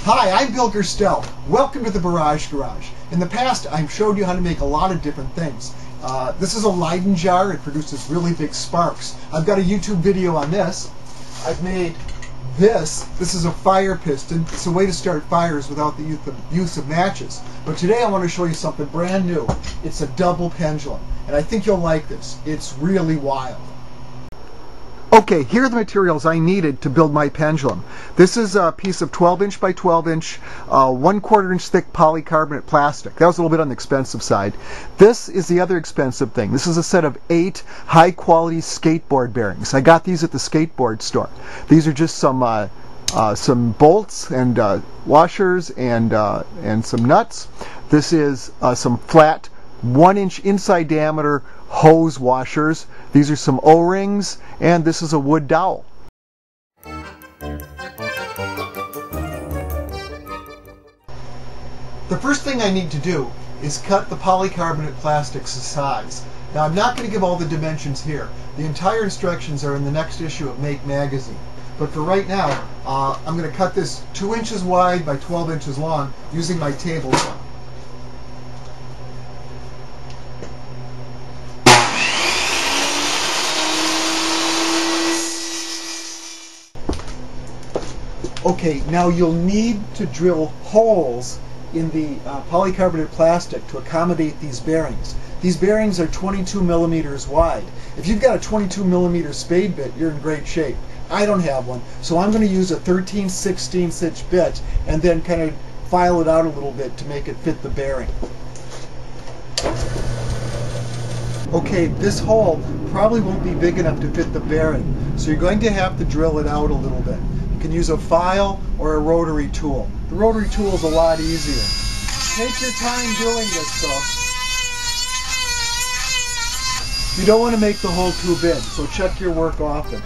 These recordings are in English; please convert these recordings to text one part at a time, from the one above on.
Hi, I'm Bill Gerstel. Welcome to the Barrage Garage. In the past, I've showed you how to make a lot of different things. This is a Leyden jar. It produces really big sparks. I've got a YouTube video on this. I've made this. This is a fire piston. It's a way to start fires without the use of matches. But today I want to show you something brand new. It's a double pendulum. And I think you'll like this. It's really wild. Okay, here are the materials I needed to build my pendulum. This is a piece of 12-inch by 12-inch, 1/4 inch thick polycarbonate plastic. That was a little bit on the expensive side. This is the other expensive thing. This is a set of 8 high-quality skateboard bearings. I got these at the skateboard store. These are just some bolts and washers and some nuts. This is some flat 1-inch inside diameter hose washers. These are some O-rings, and this is a wood dowel. The first thing I need to do is cut the polycarbonate plastics to size. Now I'm not going to give all the dimensions here. The entire instructions are in the next issue of Make magazine. But for right now, I'm going to cut this 2 inches wide by 12 inches long using my table saw. Okay, now you'll need to drill holes in the polycarbonate plastic to accommodate these bearings. These bearings are 22 millimeters wide. If you've got a 22 millimeter spade bit, you're in great shape. I don't have one, so I'm going to use a 13/16 inch bit and then kind of file it out a little bit to make it fit the bearing. Okay, this hole probably won't be big enough to fit the bearing, so you're going to have to drill it out a little bit. You can use a file or a rotary tool. The rotary tool is a lot easier. Take your time doing this though. You don't want to make the hole too big, so check your work often.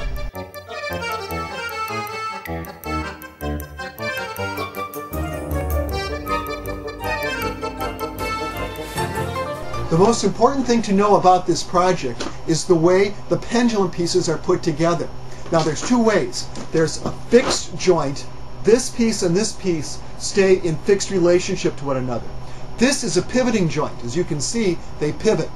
The most important thing to know about this project is the way the pendulum pieces are put together. Now there's two ways. There's a fixed joint. This piece and this piece stay in fixed relationship to one another. This is a pivoting joint. As you can see, they pivot.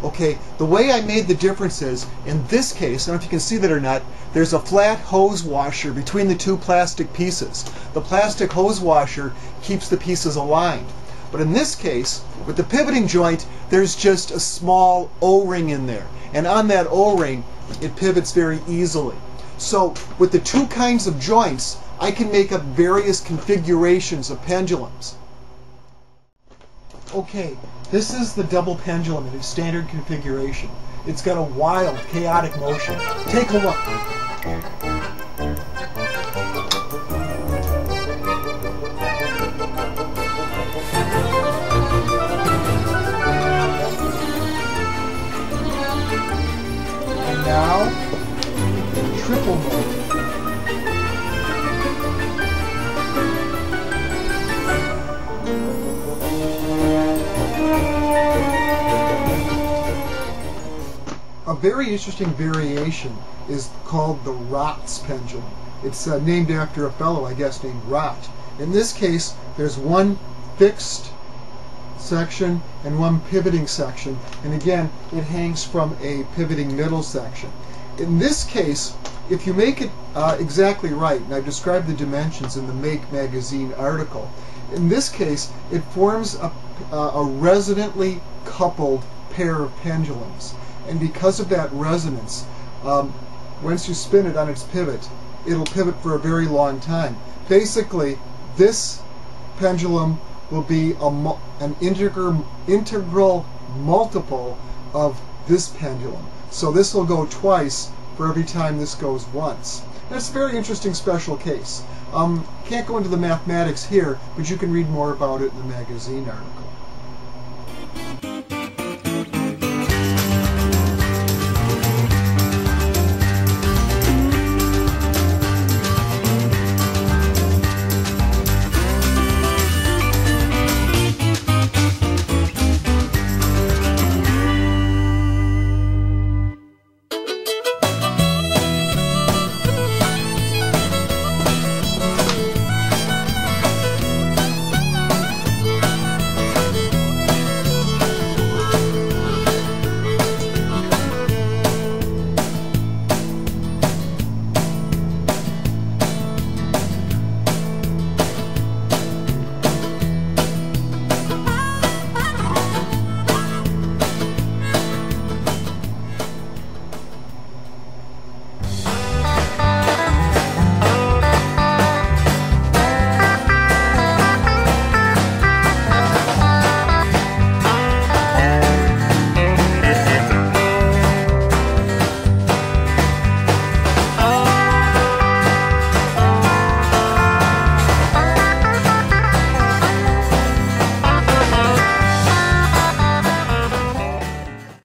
Okay, the way I made the difference is, in this case, I don't know if you can see that or not, there's a flat hose washer between the two plastic pieces. The plastic hose washer keeps the pieces aligned. But in this case, with the pivoting joint, there's just a small O-ring in there. And on that O-ring, it pivots very easily. So with the two kinds of joints, I can make up various configurations of pendulums. Okay, this is the double pendulum in its standard configuration. It's got a wild, chaotic motion. Take a look. Now, triple mode. A very interesting variation is called the Rots Pendulum. It's named after a fellow, I guess, named Rot. In this case, there's one fixed section and one pivoting section, and again it hangs from a pivoting middle section. In this case, if you make it exactly right, and I've described the dimensions in the Make magazine article, in this case it forms a resonantly coupled pair of pendulums, and because of that resonance, once you spin it on its pivot, it'll pivot for a very long time. Basically, this pendulum will be an integral multiple of this pendulum. So this will go twice for every time this goes once. That's a very interesting special case. Can't go into the mathematics here, but you can read more about it in the magazine article.